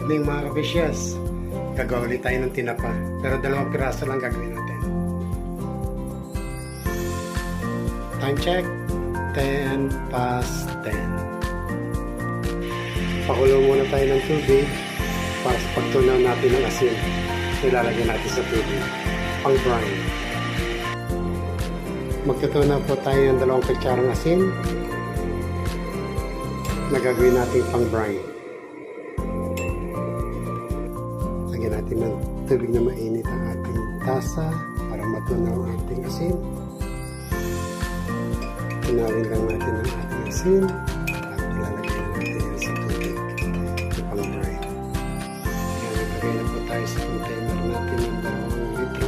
evening mga ka-fishes. Gagawa ulit tayo ng tinapa. Pero 2 piraso lang gagawin natin. Time check. 10 past 10. Pakulo muna tayo ng tubig para sa pagtunaw natin ng asin. Ilalagay natin sa tubig. Pang brine. Magtutunaw po tayo ng 2 kutsarang asin na gagawin natin pang brine. Lagyan natin ng tubig na mainit ang ating tasa para matunaw ang ating asin. Tunawin lang natin ang ating asin at ilalagay natin yan sa tubig na pang brine. Naglagay na po tayo sa container natin ng 2 litro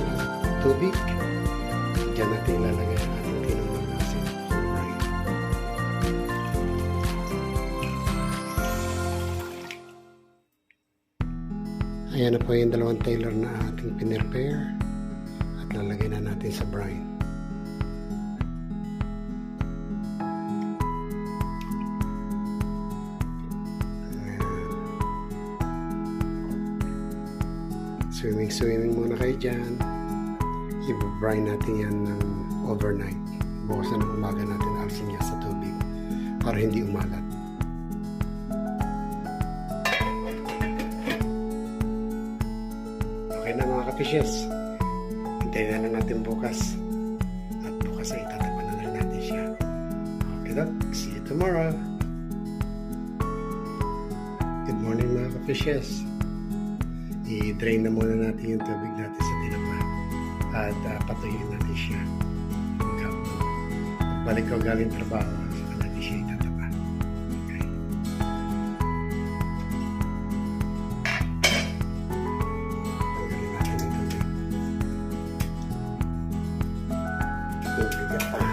tubig. Diyan natin ilalagay ang ating tinunong na asin pang brine. Ayan na po yung 2 tailor na ating pinrepare at lalagay na natin sa brine. Swimming muna kayo dyan. I-brine natin yan ng overnight. Bukasan ng umaga natin alsin niya sa tubig para hindi umalat. Okay na mga ka-fishes. Hintayin na lang natin bukas. At bukas ay tatapan na rin natin siya. Okay doc. See you tomorrow. Good morning mga ka-fishes. I-drain na muna natin yung tubig natin sa tinapa at patuyuin natin siya. Balik ko galing trabaho, saka natin siya itatapa. Okay. Tanggalin natin ang tubig. Tubig pa.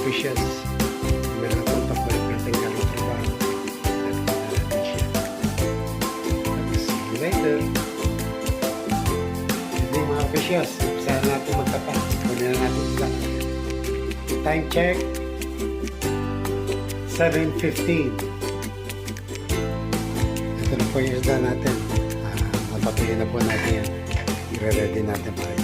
Fishes, meron akong pagbalik natin galing trabaho at natin siya. See you later. Hindi mga fishes, saan natin magtapa. Kunin na natin ito. Time check 7:15. Ito na po yung isda natin. Mapatuloy na po natin yan. I-ready natin para ito.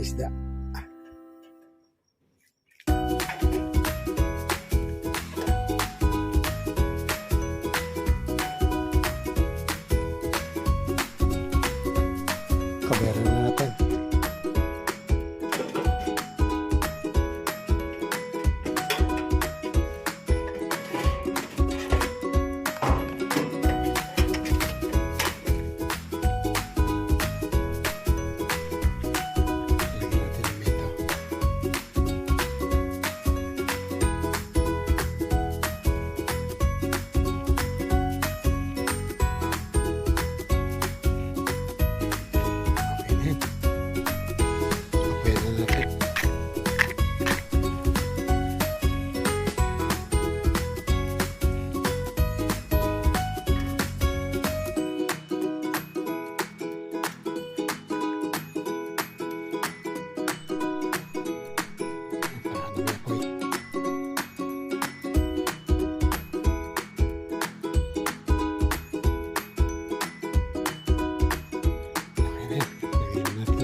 Isda. Kabera na natin. Okay.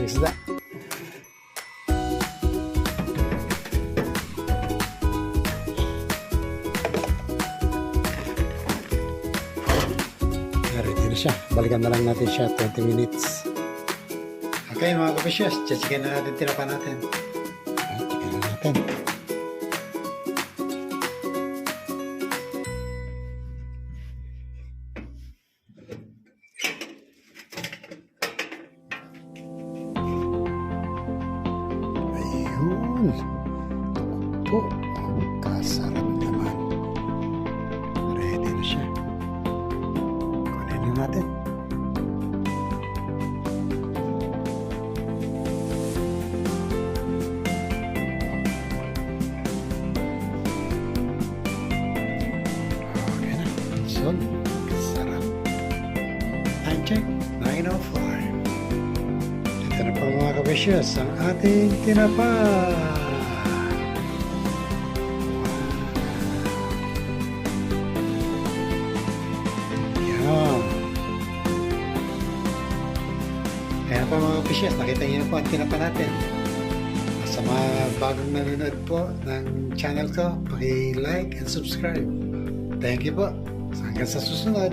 isda. Ready na siya. Balikan na lang natin siya 20 minutes. Okay mga kapisyos, chichikin na natin tinapa natin. Chichikin na natin. Ayun. Po. Kasarap naman. Ready na siya. Kunin na natin. Okay na. So, kasarap. Time check. 9:04. Ito na po mga kapisyos, ang ating tinapa. Yan. Ayan po mga kapisyos, nakita niyo na po ang tinapa natin. Sa mga bagong nanonood po ng channel ko, paki-like and subscribe. Thank you po. Hanggang sa susunod.